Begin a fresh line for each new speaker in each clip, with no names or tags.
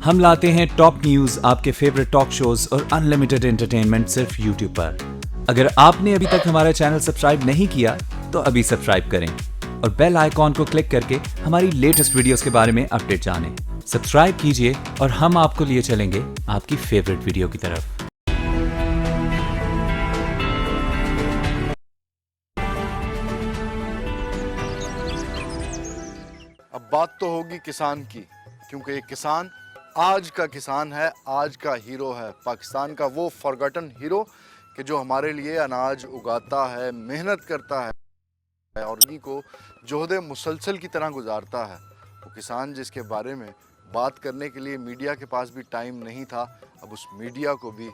ہم لاتے ہیں ٹاپ نیوز، آپ کے فیوریٹ ٹاک شوز اور انلمیٹڈ انٹرٹینمنٹ صرف یوٹیوب پر۔ اگر آپ نے ابھی تک ہمارا چینل سبسکرائب نہیں کیا تو ابھی سبسکرائب کریں اور بیل آئیکن کو کلک کر کے ہماری لیٹسٹ ویڈیوز کے بارے میں اپڈیٹ جانیں۔ سبسکرائب کیجئے اور ہم آپ کو لیے چلیں گے آپ کی فیوریٹ ویڈیو کی طرف۔
اب بات تو ہوگی کسان کی، کیونکہ یہ کسان آج کا کسان ہے، آج کا ہیرو ہے، پاکستان کا وہ فارگٹن ہیرو کہ جو ہمارے لیے اناج اگاتا ہے، محنت کرتا ہے اور انہی کو جہد مسلسل کی طرح گزارتا ہے۔ وہ کسان جس کے بارے میں بات کرنے کے لیے میڈیا کے پاس بھی ٹائم نہیں تھا، اب اس میڈیا کو بھی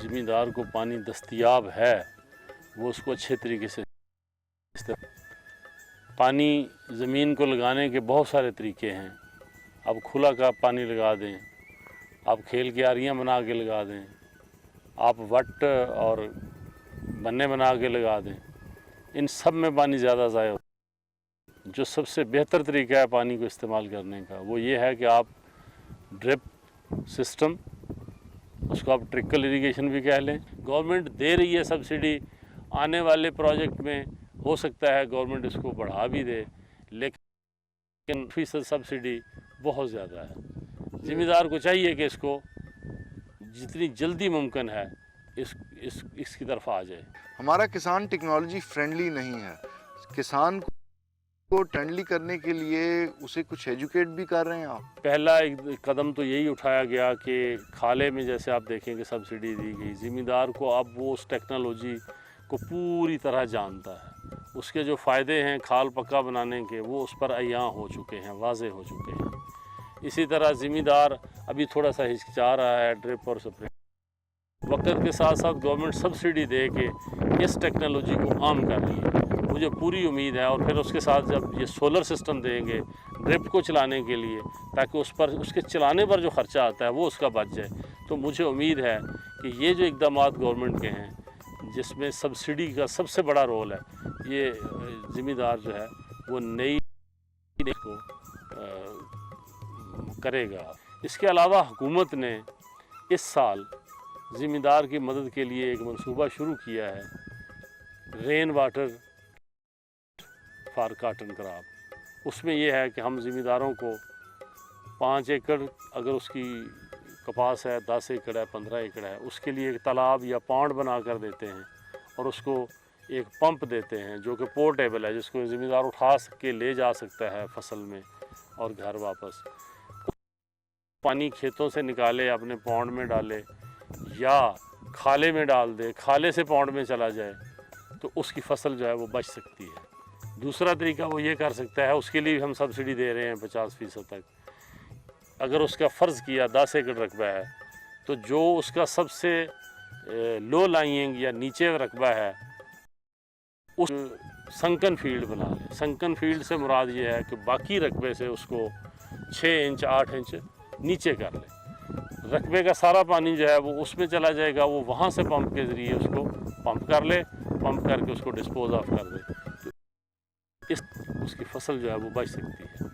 زمیندار کو پانی دستیاب ہے وہ اس کو اچھے طریقے سے پانی زمین کو لگانے کے بہت سارے طریقے ہیں۔ آپ کھلا کا پانی لگا دیں، آپ کھیل کی آریاں بنا کے لگا دیں، آپ وٹ اور بنے بنا کے لگا دیں، ان سب میں پانی زیادہ ضائع ہوتا ہے۔ جو سب سے بہتر طریقہ ہے پانی کو استعمال کرنے کا وہ یہ ہے کہ آپ ڈرپ سسٹم، اس کو آپ ٹرکل اریگیشن بھی کہہ لیں، گورنمنٹ دے رہی ہے سبسڈی، آنے والے پروجیکٹ میں ہو سکتا ہے گورنمنٹ اس کو بڑھا بھی دے، لیکن فیصد سبسڈی بہت زیادہ ہے۔ ذمہ دار کو چاہیے کہ اس کو جتنی جلدی ممکن ہے اس کی طرف آ جائے۔
ہمارا کسان ٹیکنالوجی فرینڈلی نہیں ہے۔ کسان کو فرینڈلی کرنے کے لیے اسے کچھ ایجوکیٹ بھی کر رہے ہیں آپ؟
پہلا ایک قدم تو یہی اٹھایا گیا کہ کھالے میں جیسے آپ دیکھیں کہ سبسڈی دی گئی، ذمہ دار کو اب وہ اس ٹیکنالوجی کو پوری طرح جانتا ہے، اس کے جو فائدے ہیں کھال پکا بنانے کے وہ اس پر عیاں ہو چکے ہیں، واضح ہو چکے ہیں۔ اسی طرح ذمہ دار ابھی تھوڑا سا ہچکچا رہا ہے ڈرپ اور سپرے، وقت کے ساتھ ساتھ گورنمنٹ سبسڈی دے کے اس ٹیکنالوجی کو عام کر رہی ہے۔ مجھے پوری امید ہے، اور پھر اس کے ساتھ جب یہ سولر سسٹم دیں گے ڈرپ کو چلانے کے لیے تاکہ اس کے چلانے پر جو خرچہ آتا ہے وہ اس کا بچ جائے، تو مجھے امید ہے کہ یہ جو اقدامات گورنمنٹ کے ہیں جس میں سبسڈی کا سب سے بڑا رول ہے، یہ ذمہ دار جو ہے وہ نئی کو کرے گا۔ اس کے علاوہ حکومت نے اس سال ذمہ دار کی مدد کے لیے ایک منصوبہ شروع کیا ہے، rain water for cotton crop. اس میں یہ ہے کہ ہم ذمہ داروں کو 5 ایکڑ اگر اس کی کپاس ہے، 10 ایکڑ ہے، 15 ایکڑ ہے، اس کے لیے ایک تالاب یا پانڈ بنا کر دیتے ہیں اور اس کو ایک پمپ دیتے ہیں جو کہ پورٹیبل ہے، جس کو ذمہ دار اٹھا کے لے جا سکتا ہے فصل میں اور گھر واپس۔ پانی کھیتوں سے نکالے اپنے پونڈ میں ڈالے یا کھالے میں ڈال دے، کھالے سے پونڈ میں چلا جائے تو اس کی فصل جو ہے وہ بچ سکتی ہے۔ دوسرا طریقہ وہ یہ کر سکتا ہے، اس کے لیے ہم سبسڈی دے رہے ہیں 50% تک۔ اگر اس کا فرض کیا 10 ایکڑ رقبہ ہے تو جو اس کا سب سے لو لائنگ یا نیچے رقبہ ہے اس سنکن فیلڈ بنا لیں. سنکن فیلڈ سے مراد یہ ہے کہ باقی رقبے سے اس کو 6 انچ 8 انچ نیچے کر لیں. رقبے کا سارا پانی جو ہے وہ اس میں چلا جائے گا, وہ وہاں سے پمپ کے ذریعے اس کو پمپ کر لے, پمپ کر کے اس کو ڈسپوز آف کر دے, تو اس کی فصل جو ہے وہ بچ سکتی ہے.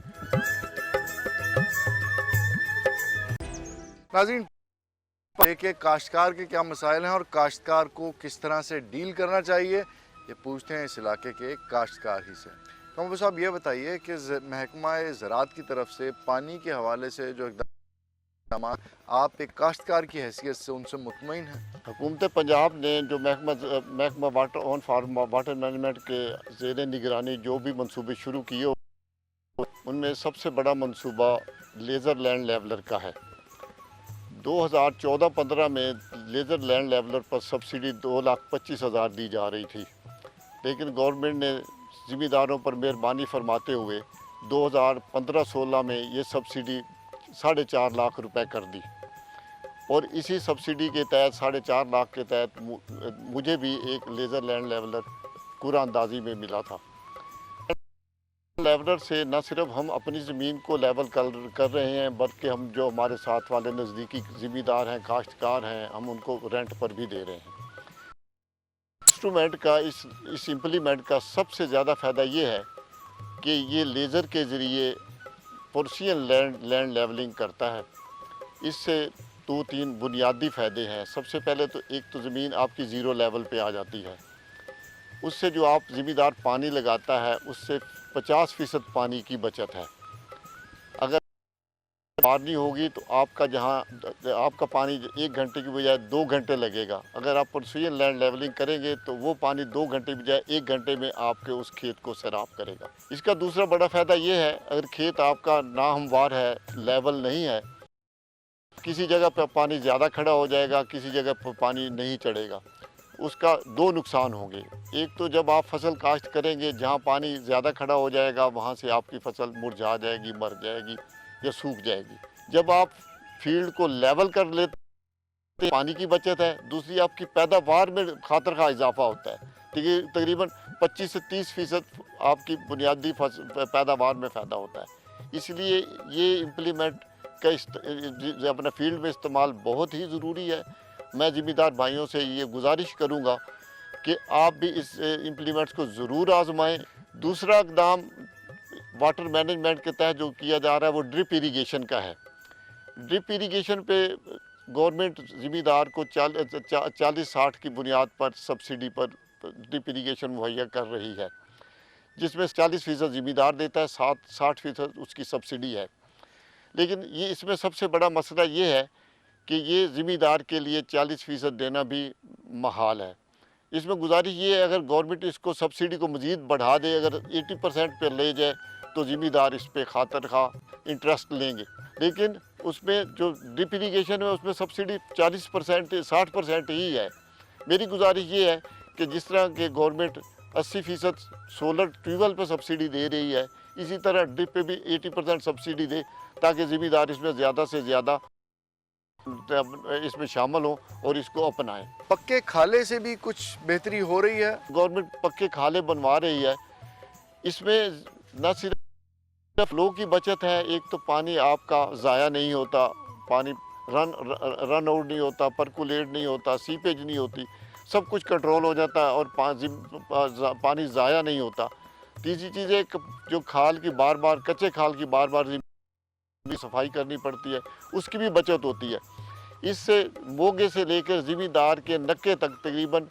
ناظرین, کہ کاشتکار کے کیا مسائل ہیں اور کاشتکار کو کس طرح سے ڈیل کرنا چاہیے, یہ پوچھتے ہیں اس علاقے کے ایک کاشتکار ہی سے. کمر صاحب یہ بتائیے کہ محکمہ زراعت کی طرف سے پانی کے حوالے سے جو اقدامات, آپ ایک کاشتکار کی حیثیت سے ان سے مطمئن ہیں؟
حکومت پنجاب نے جو محکمہ water on farm water management کے زیر نگرانی جو بھی منصوبے شروع کیے ان میں سب سے بڑا منصوبہ لیزر لینڈ لیولر کا ہے. 2014-15 میں لیزر لینڈ لیولر پر سبسڈی 2,25,000 دی جا رہی تھی, لیکن گورنمنٹ نے ذمہ داروں پر مہربانی فرماتے ہوئے 2015-16 میں یہ سبسڈی 4.5 لاکھ روپے کر دی, اور اسی سبسڈی کے تحت 4.5 لاکھ کے تحت مجھے بھی ایک لیزر لینڈ لیولر قرعہ اندازی میں ملا تھا. لیولر سے نہ صرف ہم اپنی زمین کو لیول کر رہے ہیں, بلکہ ہم جو ہمارے ساتھ والے نزدیکی ذمہ دار ہیں, کاشتکار ہیں, ہم ان کو رینٹ پر بھی دے رہے ہیں. انسٹرومنٹ کا اس امپلیمنٹ کا سب سے زیادہ فائدہ یہ ہے کہ یہ لیزر کے ذریعے پورشین لینڈ لیولنگ کرتا ہے. اس سے 2-3 بنیادی فائدے ہیں. سب سے پہلے تو ایک تو زمین آپ کی زیرو لیول پہ آ جاتی ہے. اس سے جو آپ ذمہ دار پانی لگاتا ہے اس سے 50% پانی کی بچت ہے. اگر پانی ہوگی تو آپ کا پانی 1 گھنٹے کی بجائے 2 گھنٹے لگے گا. اگر آپ پورشین لینڈ لیولنگ کریں گے تو وہ پانی 2 گھنٹے کی بجائے 1 گھنٹے میں آپ کے اس کھیت کو سیراب کرے گا. اس کا دوسرا بڑا فائدہ یہ ہے, اگر کھیت آپ کا ناہموار ہے, لیول نہیں ہے, کسی جگہ پہ پانی زیادہ کھڑا ہو جائے گا, کسی جگہ پہ پانی نہیں چڑھے گا. اس کا 2 نقصان ہوں گے. ایک تو جب آپ فصل کاشت کریں گے, جہاں پانی زیادہ کھڑا ہو جائے گا وہاں سے آپ کی فصل مرجھا جائے گی, مر جائے گی یا سوکھ جائے گی. جب آپ فیلڈ کو لیول کر لیتے ہیں پانی کی بچت ہے. دوسری آپ کی پیداوار میں خاطر خواہ اضافہ ہوتا ہے, تقریباً 25 سے 30% آپ کی بنیادی پیداوار میں فائدہ ہوتا ہے. اس لیے یہ امپلیمنٹ کا اپنے فیلڈ میں استعمال بہت ہی ضروری ہے. میں ذمہ دار بھائیوں سے یہ گزارش کروں گا کہ آپ بھی اس امپلیمنٹس کو ضرور آزمائیں. دوسرا اقدام واٹر مینجمنٹ کے تحت جو کیا جا رہا ہے وہ ڈرپ ایریگیشن کا ہے. ڈرپ ایریگیشن پہ گورنمنٹ ذمہ دار کو 40-60 کی بنیاد پر سبسڈی پر ڈرپ ایریگیشن مہیا کر رہی ہے, جس میں 40% ذمہ دار دیتا ہے, 60% اس کی سبسڈی ہے. لیکن اس میں سب سے بڑا مسئلہ یہ ہے کہ یہ ذمہ دار کے لیے 40% دینا بھی محال ہے. اس میں گزارش یہ ہے, اگر گورنمنٹ اس کو سبسڈی کو مزید بڑھا دے, اگر 80% پہ لے جائے تو ذمہ دار اس پہ خاطر خواہ انٹرسٹ لیں گے. لیکن اس میں جو ڈرپ ایریگیشن ہے اس میں سبسڈی 40% 60% ہی ہے. میری گزارش یہ ہے کہ جس طرح کہ گورنمنٹ 80% سولر ٹیوبویل پہ سبسڈی دے رہی ہے, اسی طرح ڈرپ پہ بھی 80% سبسڈی دے, تاکہ ذمہ دار اس میں زیادہ سے زیادہ اس میں شامل ہوں اور اس کو اپنائیں.
پکے کھالے سے بھی کچھ بہتری ہو رہی ہے؟
گورنمنٹ پکے کھالے بنوا رہی ہے. اس میں نہ صرف فلو کی بچت ہے, ایک تو پانی آپ کا ضائع نہیں ہوتا, پانی رن آؤٹ نہیں ہوتا, پرکولیٹ نہیں ہوتا, سیپیج نہیں ہوتی, سب کچھ کنٹرول ہو جاتا ہے اور پانی ضائع نہیں ہوتا. تیسری چیز ہے جو کھال کی کچے کھال کی بار بار صفائی کرنی پڑتی ہے, اس کی بھی بچت ہوتی ہے. اس سے موگے سے لے کر ذمہ دار کے نکے تک تقریباً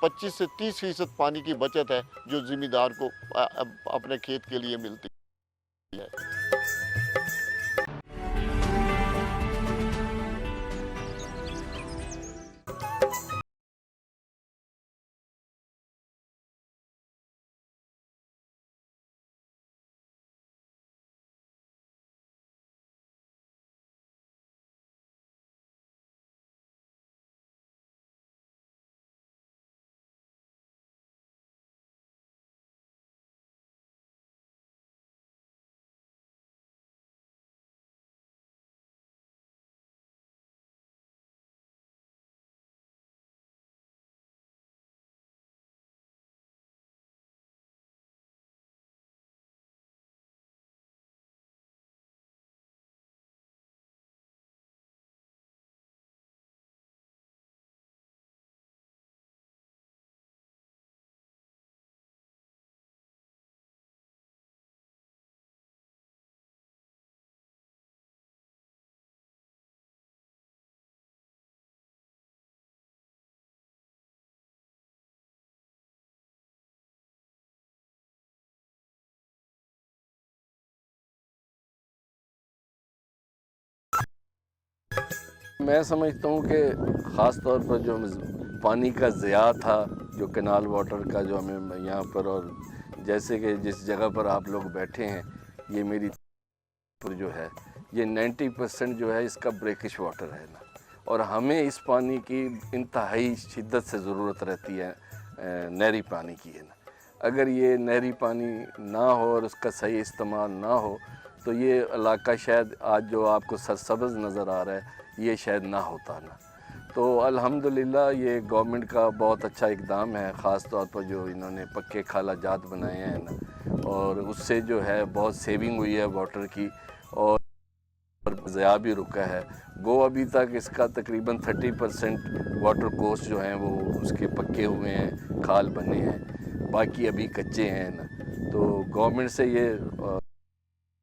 25 سے 30% پانی کی بچت ہے جو ذمہ دار کو اپنے کھیت کے لیے ملتی ہے.
میں سمجھتا ہوں کہ خاص طور پر جو پانی کا ضیاع تھا جو کینال واٹر کا جو ہمیں یہاں پر، اور جیسے کہ جس جگہ پر آپ لوگ بیٹھے ہیں یہ میری پر جو ہے یہ 90% جو ہے اس کا بریکش واٹر ہے نا، اور ہمیں اس پانی کی انتہائی شدت سے ضرورت رہتی ہے نہری پانی کی ہے نا۔ اگر یہ نہری پانی نہ ہو اور اس کا صحیح استعمال نہ ہو تو یہ علاقہ شاید آج جو آپ کو سرسبز نظر آ رہا ہے یہ شاید نہ ہوتا نا۔ تو الحمدللہ یہ گورنمنٹ کا بہت اچھا اقدام ہے، خاص طور پر جو انہوں نے پکے خالہ جات بنائے ہیں نا، اور اس سے جو ہے بہت سیونگ ہوئی ہے واٹر کی، اور ضیاع بھی رکا ہے۔ گو ابھی تک اس کا تقریباً 30% واٹر کورس جو ہیں وہ اس کے پکے ہوئے ہیں، کھال بنے ہیں، باقی ابھی کچے ہیں نا۔ تو گورنمنٹ سے یہ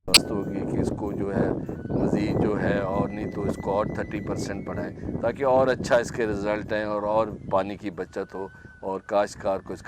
درخواست ہوگی کہ اس کو جو ہے مزید جو ہے، اور نہیں تو اس کو اور 30% بڑھائیں تاکہ اور اچھا اس کے رزلٹ ہیں اور پانی کی بچت ہو اور کاشتکار کو اس کا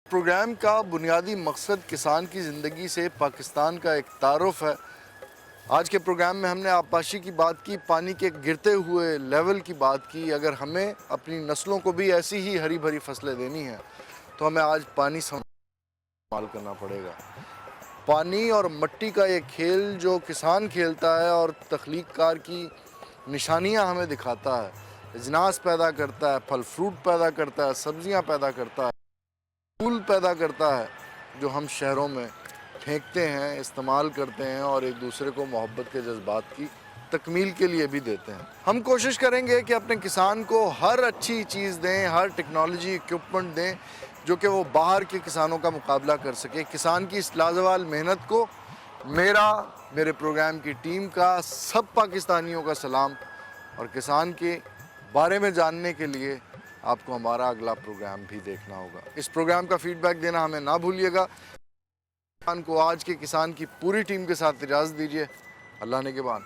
پروگرام کا بنیادی مقصد کسان کی زندگی سے پاکستان کا ایک تعارف ہے۔ آج کے پروگرام میں ہم نے آبپاشی کی بات کی، پانی کے گرتے ہوئے لیول کی بات کی۔ اگر ہمیں اپنی نسلوں کو بھی ایسی ہی ہری بھری فصلیں دینی ہیں تو ہمیں آج پانی استعمال کرنا پڑے گا۔ پانی اور مٹی کا یہ کھیل جو کسان کھیلتا ہے اور تخلیق کار کی نشانیاں ہمیں دکھاتا ہے، اجناس پیدا کرتا ہے، پھل فروٹ پیدا کرتا ہے، سبزیاں پیدا کرتا ہے، پھول پیدا کرتا ہے، جو ہم شہروں میں پھینکتے ہیں، استعمال کرتے ہیں اور ایک دوسرے کو محبت کے جذبات کی تکمیل کے لیے بھی دیتے ہیں۔ ہم کوشش کریں گے کہ اپنے کسان کو ہر اچھی چیز دیں، ہر ٹیکنالوجی ایکوپمنٹ دیں جو کہ وہ باہر کے کسانوں کا مقابلہ کر سکے۔ کسان کی اس لازوال محنت کو میرے پروگرام کی ٹیم کا، سب پاکستانیوں کا سلام، اور کسان کے بارے میں جاننے کے لیے آپ کو ہمارا اگلا پروگرام بھی دیکھنا ہوگا۔ اس پروگرام کا فیڈ بیک دینا ہمیں نہ بھولیے گا۔ کسان کو آج کے کسان کی پوری ٹیم کے ساتھ اجازت دیجیے۔ اللہ نے کے بعد